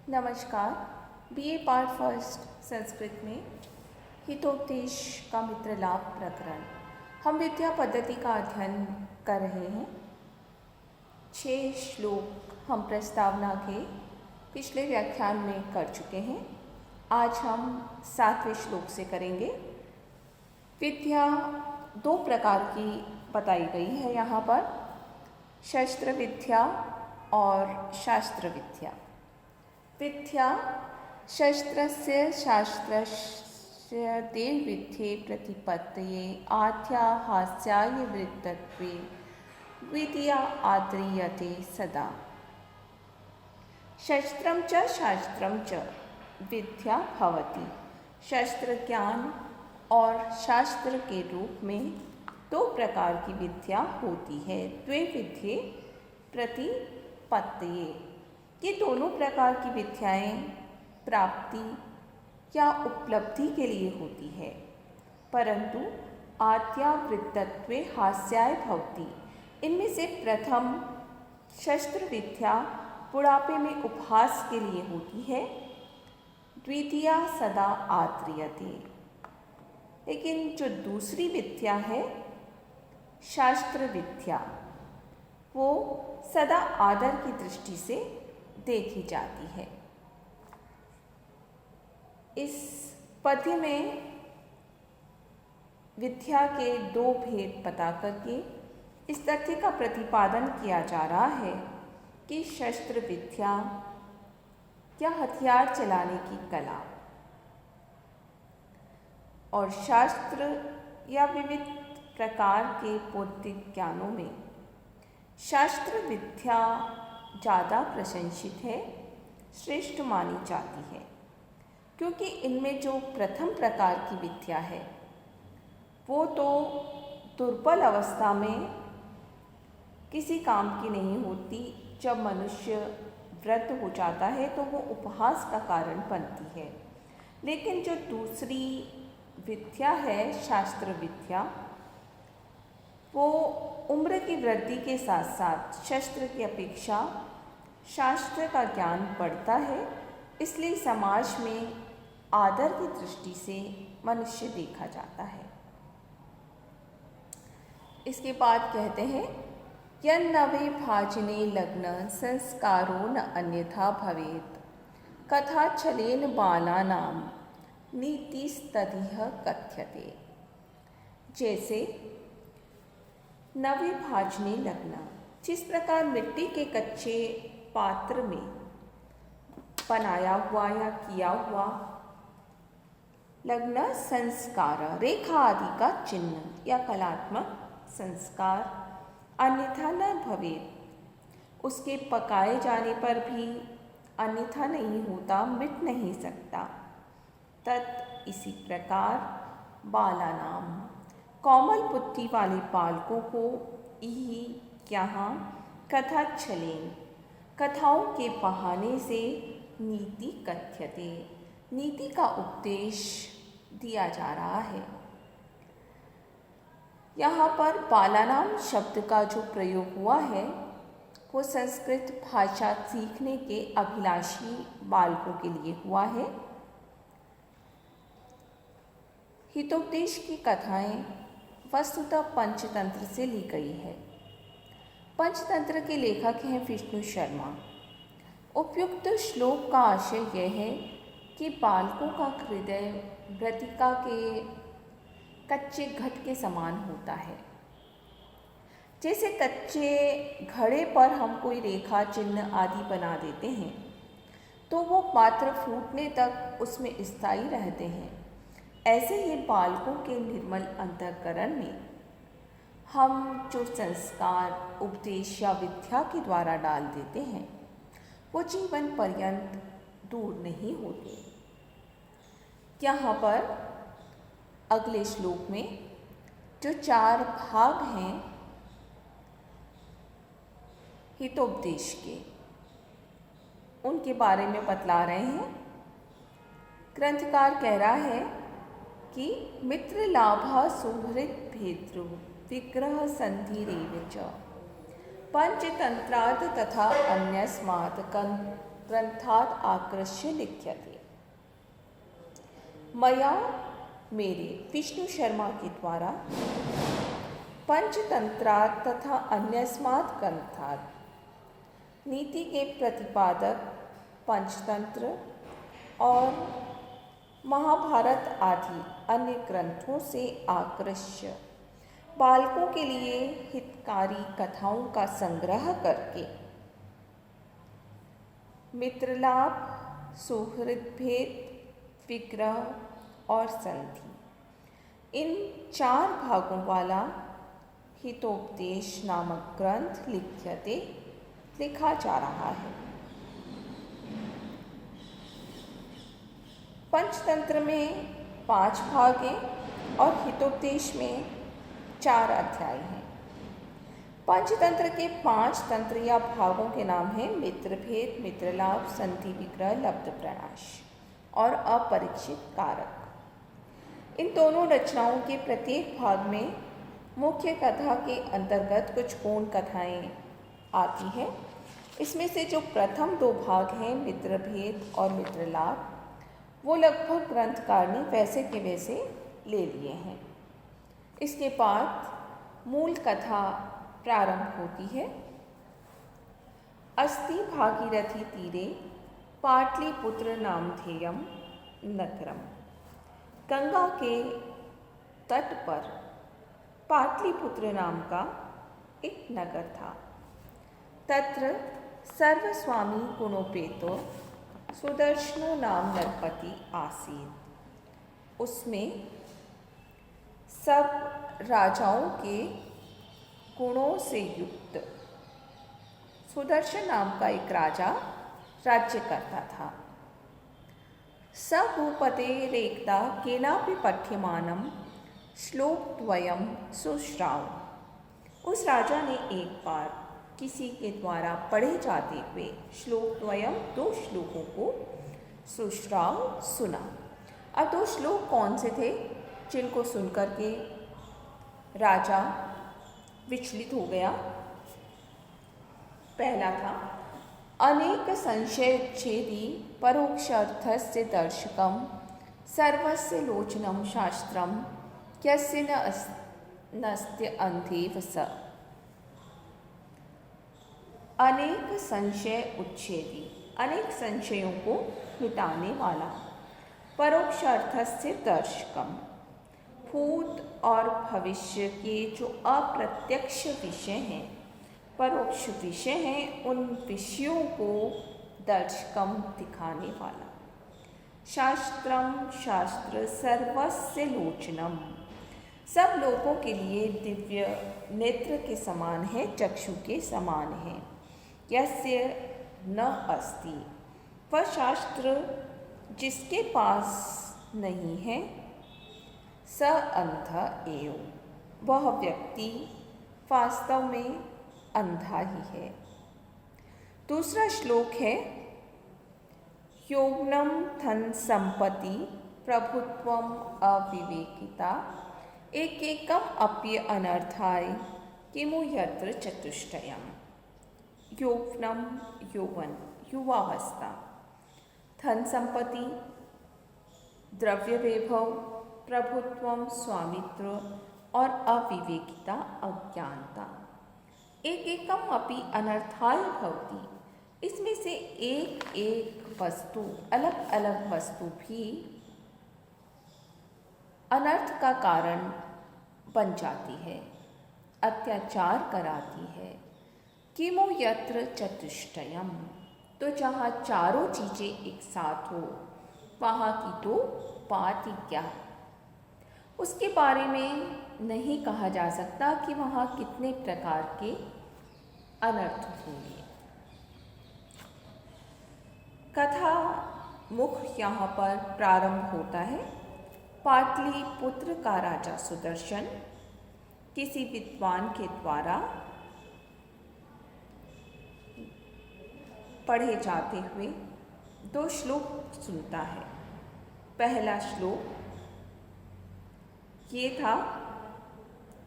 नमस्कार। BA part first Sanskrit में हितोपदेश का मित्र लाभ प्रकरण हम विद्या पद्धति का अध्ययन कर रहे हैं। 6 श्लोक हम प्रस्तावना के पिछले व्याख्यान में कर चुके हैं। आज हम 7वें श्लोक से करेंगे। विद्या 2 प्रकार की बताई गई है यहाँ पर, शस्त्र विद्या और शास्त्र विद्या। विद्या शस्त्रस्य शास्त्रस्य देवविद्ये प्रतिपत्तये आध्याहास्याय वृत्तत्वे द्वितीया आद्रियते सदा। शस्त्रं च शास्त्रं च विद्या भवति। शस्त्र ज्ञान और शास्त्र के रूप में 2 प्रकार की विद्या होती है। द्वे विद्ये प्रतिपत्तये, ये दोनों प्रकार की विद्याएं प्राप्ति या उपलब्धि के लिए होती है, परंतु आद्यावृत्तत्वे हास्याय भवति। इनमें से प्रथम शस्त्र विद्या बुढ़ापे में उपहास के लिए होती है, द्वितीया सदा आद्रियते। लेकिन जो दूसरी विद्या है शास्त्र विद्या, वो सदा आदर की दृष्टि से देखी जाती है। इस पद्य में विद्या के 2 भेद बता करके इस तथ्य का प्रतिपादन किया जा रहा है कि शस्त्र विद्या या हथियार चलाने की कला और शास्त्र या विविध प्रकार के बौद्धिक ज्ञानों में शास्त्र विद्या ज़्यादा प्रशंसित है, श्रेष्ठ मानी जाती है, क्योंकि इनमें जो प्रथम प्रकार की विद्या है वो तो दुर्बल अवस्था में किसी काम की नहीं होती। जब मनुष्य वृद्ध हो जाता है तो वो उपहास का कारण बनती है। लेकिन जो दूसरी विद्या है शास्त्र विद्या, वो उम्र की वृद्धि के साथ साथ शस्त्र की अपेक्षा शास्त्र का ज्ञान बढ़ता है, इसलिए समाज में आदर की दृष्टि से मनुष्य देखा जाता है। इसके बाद कहते हैं यन्नवे भाजने लग्न संस्कारो न अन्यथा भवेत् कथाच्छलेन बालानां नीतिस्तदिह कथ्यते। जैसे नवे भाजने लगना, जिस प्रकार मिट्टी के कच्चे पात्र में बनाया हुआ या किया हुआ लग्न संस्कार रेखा आदि का चिन्ह या कलात्मक संस्कार अन्यथा न भवे, उसके पकाए जाने पर भी अन्यथा नहीं होता, मिट नहीं सकता। तत् इसी प्रकार बालानाम कोमल बुद्धि वाले बालकों को ही यहाँ कथाच्छलेन कथाओं के बहाने से नीति कथ्यते, नीति का उपदेश दिया जा रहा है। यहाँ पर बालानाम शब्द का जो प्रयोग हुआ है वो संस्कृत भाषा सीखने के अभिलाषी बालकों के लिए हुआ है। हितोपदेश की कथाएं वस्तुतः पंचतंत्र से ली गई है। पंचतंत्र के लेखक हैं विष्णु शर्मा। उपयुक्त श्लोक का आशय यह है कि बालकों का हृदय मृत्तिका के कच्चे घट के समान होता है। जैसे कच्चे घड़े पर हम कोई रेखा चिन्ह आदि बना देते हैं तो वो मात्र फूटने तक उसमें स्थायी रहते हैं, ऐसे ही बालकों के निर्मल अंतःकरण में हम जो संस्कार उपदेश या विद्या के द्वारा डाल देते हैं वो जीवन पर्यंत दूर नहीं होते। यहाँ पर अगले श्लोक में जो 4 भाग हैं हितोपदेश के, उनके बारे में बतला रहे हैं। ग्रंथकार कह रहा है कि मित्र लाभ सुहृद भेतृ विग्रह संधिरेव च पंचतंत्रात् तथा अन्यस्मात् ग्रंथात् आकृष्य लिख्यते। मया मेरे विष्णु शर्मा के द्वारा पंचतंत्रात् तथा अन्यस्मात् ग्रंथात् नीति के प्रतिपादक पंचतंत्र और महाभारत आदि अन्य ग्रंथों से आकृष्य बालकों के लिए हितकारी कथाओं का संग्रह करके मित्रलाभ, सुहृद भेद, विग्रह और संधि इन 4 भागों वाला हितोपदेश नामक ग्रंथ लिख्यते लिखा जा रहा है। पंचतंत्र में 5 भाग हैं और हितोपदेश में 4 अध्याय हैं। पंचतंत्र के 5 तंत्र या भागों के नाम हैं मित्रभेद, मित्रलाभ, संधि, विग्रह, लब्ध प्रणाश और अपरिचित कारक। इन दोनों रचनाओं के प्रत्येक भाग में मुख्य कथा के अंतर्गत कुछ गौण कथाएं आती हैं। इसमें से जो प्रथम 2 भाग हैं मित्रभेद और मित्रलाभ, वो लगभग ग्रंथकार ने वैसे के वैसे ले लिए हैं। इसके बाद मूल कथा प्रारंभ होती है। अस्ति भागीरथी तीरे पाटलिपुत्र नामधेयम नगरम। गंगा के तट पर पाटलिपुत्र नाम का एक नगर था। तत्र सर्वस्वामी गुणोपेतो सुदर्शनो नाम नरपति आसीत्। उसमें सब राजाओं के गुणों से युक्त सुदर्शन नाम का एक राजा राज्य करता था। स भूपतेरेकदा केनापि पठ्यमानं श्लोकद्वयं शुश्राव। उस राजा ने एक बार किसी के द्वारा पढ़े जाते हुए श्लोकद्वयं 2 श्लोकों को शुश्राव सुना। अब 2 श्लोक कौन से थे जिनको सुनकर के राजा विचलित हो गया? पहला था अनेक संशयच्छेदी परोक्षार्थस्य दर्शकम सर्वस्य लोचनम शास्त्रम यस्य नस्त्य अंधेव स। अनेक संशय उच्छेदी, अनेक संशयों को मिटाने वाला, परोक्षार्थस्य दर्शकम, भूत और भविष्य के जो अप्रत्यक्ष विषय हैं, परोक्ष विषय हैं, उन विषयों को दर्शकम दिखाने वाला। शास्त्रम, शास्त्र सर्वस्य लोचनम, सब लोगों के लिए दिव्य नेत्र के समान है, चक्षु के समान है। यस्य न अस्ति, वह शास्त्र जिसके पास नहीं है, स अंध एव, वह व्यक्ति वास्तव में अंधा ही है। दूसरा श्लोक है यौवनम धन संपत्ति प्रभुत्वम अविवेकिता एकेकम अप्य अनर्थाय किमु यत्र चतुष्टयम्। यौवनम, यौवन, युवावस्था, धन संपत्ति, द्रव्य वैभव, प्रभुत्वम स्वामित्व और अविवेकिता अज्ञानता। एक एकम अपि अनर्थाय भवति, इसमें से एक एक वस्तु, अलग अलग वस्तु भी अनर्थ का कारण बन जाती है, अत्याचार कराती है। किमु यत्र चतुष्टयम्, तो जहाँ चारों चीज़ें एक साथ हो वहाँ की तो बात ही क्या, उसके बारे में नहीं कहा जा सकता कि वहाँ कितने प्रकार के अनर्थ होंगे। कथा मुख यहाँ पर प्रारंभ होता है। पाटलिपुत्र का राजा सुदर्शन किसी विद्वान के द्वारा पढ़े जाते हुए 2 श्लोक सुनता है। पहला श्लोक ये था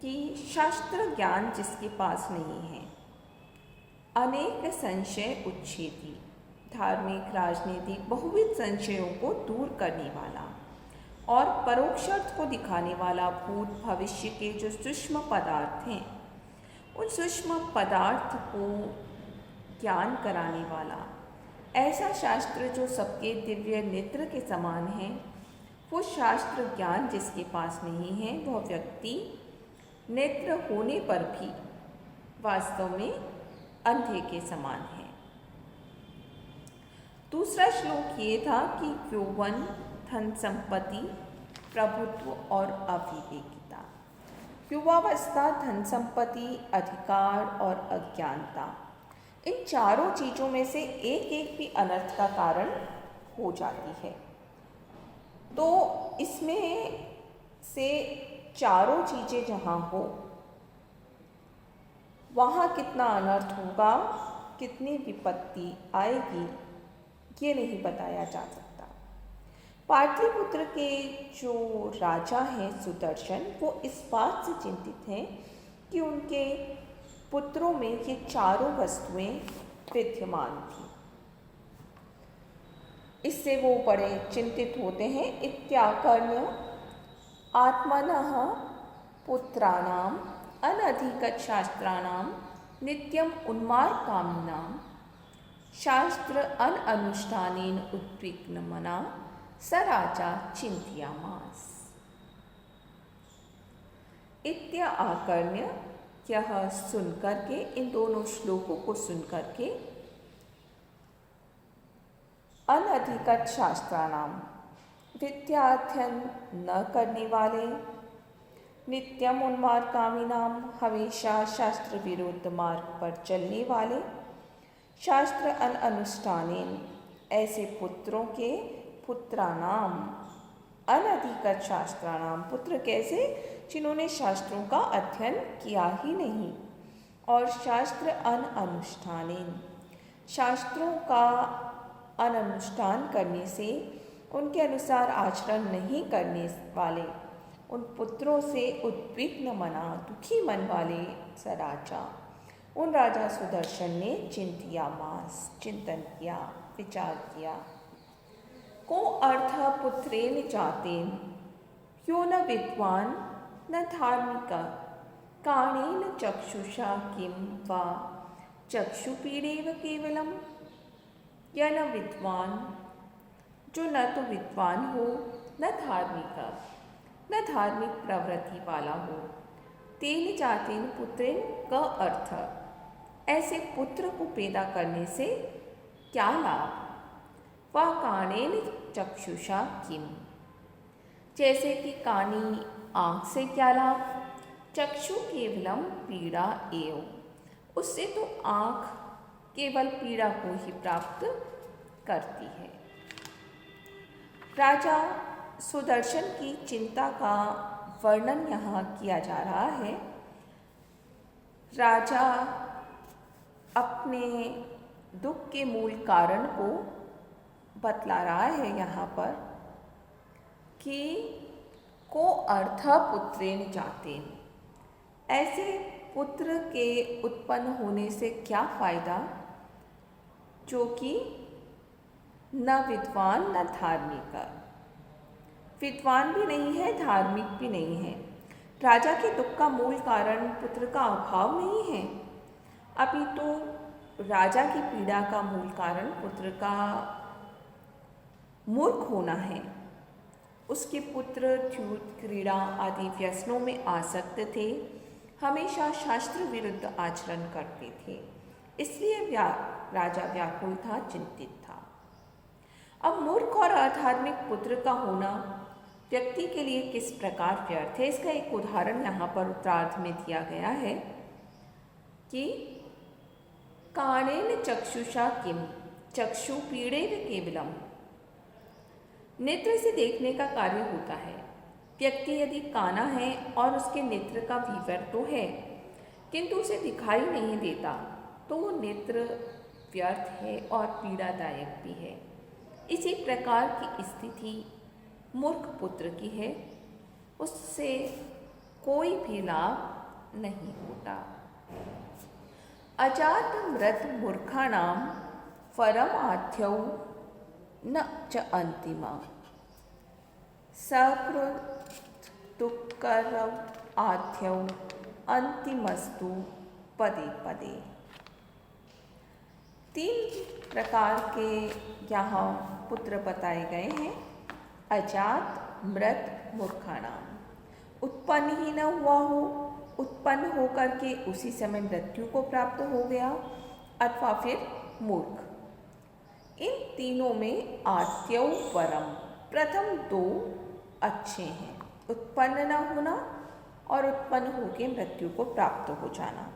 कि शास्त्र ज्ञान जिसके पास नहीं है, अनेक संशय उच्छेदी, धार्मिक, राजनीतिक बहुविध संशयों को दूर करने वाला और परोक्ष अर्थ को दिखाने वाला भूत भविष्य के जो सूक्ष्म पदार्थ हैं, उन सूक्ष्म पदार्थ को ज्ञान कराने वाला ऐसा शास्त्र जो सबके दिव्य नेत्र के समान है, वो शास्त्र ज्ञान जिसके पास नहीं है, वह व्यक्ति नेत्र होने पर भी वास्तव में अंधे के समान है। दूसरा श्लोक ये था कि यौवन, धन संपत्ति, प्रभुत्व और अविवेकिता। युवावस्था, धन संपत्ति, अधिकार और अज्ञानता, इन चारों चीज़ों में से एक एक भी अनर्थ का कारण हो जाती है। तो इसमें से चारों चीज़ें जहाँ हो वहाँ कितना अनर्थ होगा, कितनी विपत्ति आएगी, ये नहीं बताया जा सकता। पाटलिपुत्र के जो राजा हैं सुदर्शन, वो इस बात से चिंतित हैं कि उनके पुत्रों में ये चारों वस्तुएं विद्यमान थी। इससे वो बड़े चिंतित होते हैं। इत्याकर्ण्य आत्मनः पुत्राणाम अनधिगत शास्त्राणां नित्यम उन्मार्गामिनां शास्त्र अनुष्ठानेन उद्विग्नमना स राजा चिंतयामास। इत्य आकर्ण्य, यह सुनकर के, इन दोनों श्लोकों को सुनकर के, अनधिगत शास्त्राणाम, विद्याध्ययन न करने वाले, नित्यम उन्मार्गामिनाम, हमेशा शास्त्र विरुद्ध मार्ग पर चलने वाले, शास्त्र अनुष्ठानेन, ऐसे पुत्रों के, पुत्राणाम, अनधिगत शास्त्राणाम, पुत्र कैसे, जिन्होंने शास्त्रों का अध्ययन किया ही नहीं, और शास्त्र अनुष्ठानेन, शास्त्रों का अनुष्ठान करने से, उनके अनुसार आचरण नहीं करने वाले, उन पुत्रों से उद्विग्न मना, दुखी मन वाले स राजा, उन राजा सुदर्शन ने चिंतयामास, चिंतन किया, विचार किया। को अर्थ पुत्रेण जातेन यो न विद्वान न धार्मिक काणेन चक्षुषा किं वा चक्षुपीड़ेव केवलम। यह न विद्वान, जो न तो विद्वान हो, न धार्मिक, न धार्मिक प्रवृत्ति वाला हो, तेन जातेन पुत्रेण का अर्थ, ऐसे पुत्र को पैदा करने से क्या लाभ। वह काणेन चक्षुषा किम, जैसे कि कानी आँख से क्या लाभ, चक्षु केवलम पीड़ा एव, उससे तो आँख केवल पीड़ा को ही प्राप्त करती है। राजा सुदर्शन की चिंता का वर्णन यहाँ किया जा रहा है। राजा अपने दुख के मूल कारण को बतला रहा है यहाँ पर कि को अर्थ पुत्रेण जातेन, ऐसे पुत्र के उत्पन्न होने से क्या फायदा जो कि न विद्वान न धार्मिक, विद्वान भी नहीं है, धार्मिक भी नहीं है। राजा के दुख का मूल कारण पुत्र का अभाव नहीं है, अभी तो राजा की पीड़ा का मूल कारण पुत्र का मूर्ख होना है। उसके पुत्र द्यूत, क्रीड़ा आदि व्यसनों में आसक्त थे, हमेशा शास्त्र विरुद्ध आचरण करते थे, इसलिए राजा व्याकुल था, चिंतित था। अब मूर्ख और अधार्मिक पुत्र का होना व्यक्ति के लिए किस प्रकार व्यर्थ है, इसका एक उदाहरण यहाँ पर उत्तरार्ध में दिया गया है कि काणेन चक्षुषा किम चक्षु पीड़ेव केवलम, नेत्र से देखने का कार्य होता है। व्यक्ति यदि काना है और उसके नेत्र का विवर तो है किंतु उसे दिखाई नहीं देता, तो वो नेत्र व्यर्थ है और पीड़ादायक भी है। इसी प्रकार की स्थिति मूर्ख पुत्र की है, उससे कोई भी लाभ नहीं होता। अजात मृत मूर्खाणाम परमार्थ्यौ न च अंतिमा सकृत् दुःकरौ आद्यौ अंतिमस्तु पदे पदे। तीन प्रकार के यहाँ पुत्र बताए गए हैं। अजात, मृत, मूर्खाणाम। उत्पन्न ही न हुआ हो, उत्पन्न होकर के उसी समय मृत्यु को प्राप्त हो गया, अथवा फिर मूर्ख। इन तीनों में आद्यौ परम, प्रथम दो अच्छे हैं, उत्पन्न न होना और उत्पन्न होकर मृत्यु को प्राप्त हो जाना।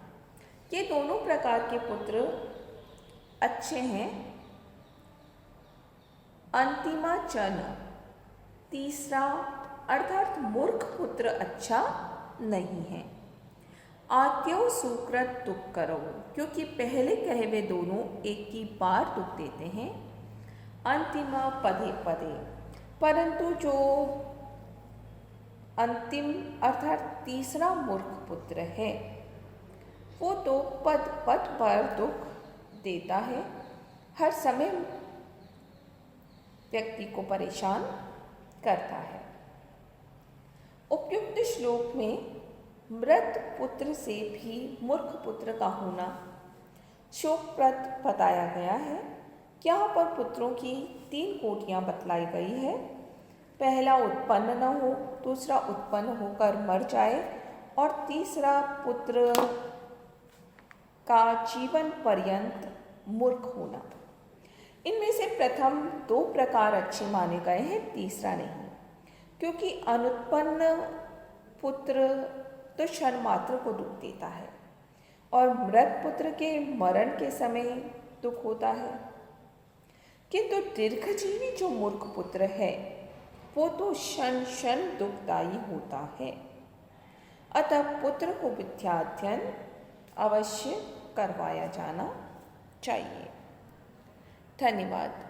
ये दोनों प्रकार के पुत्र अच्छे हैं। अंतिमा चन, तीसरा अर्थात मूर्ख पुत्र अच्छा नहीं है। आद्यो सुकृत दुख करो, क्योंकि पहले कहे वे दोनों एक ही बार दुख देते हैं। अंतिमा पदे पदे, परंतु जो अंतिम अर्थात तीसरा मूर्ख पुत्र है वो तो पद पद पर दुख देता है, हर समय व्यक्ति को परेशान करता है। उपयुक्त श्लोक में मृत पुत्र से भी मूर्ख पुत्र का होना शोकप्रद बताया गया है। यहाँ पर पुत्रों की तीन कोटियाँ बतलाई गई है। पहला उत्पन्न न हो, दूसरा उत्पन्न होकर मर जाए और तीसरा पुत्र का जीवन पर्यंत मूर्ख होना। इनमें से प्रथम दो प्रकार अच्छे माने गए हैं, तीसरा नहीं, क्योंकि अनुत्पन्न पुत्र तो क्षण मात्र को दुख देता है और मृत पुत्र के मरण के समय दुख होता है, किंतु दीर्घजीवी जो मूर्ख पुत्र है वो तो क्षण क्षण दुखदायी होता है। अतः पुत्र को विद्याध्ययन अवश्य करवाया जाना चाहिए। धन्यवाद।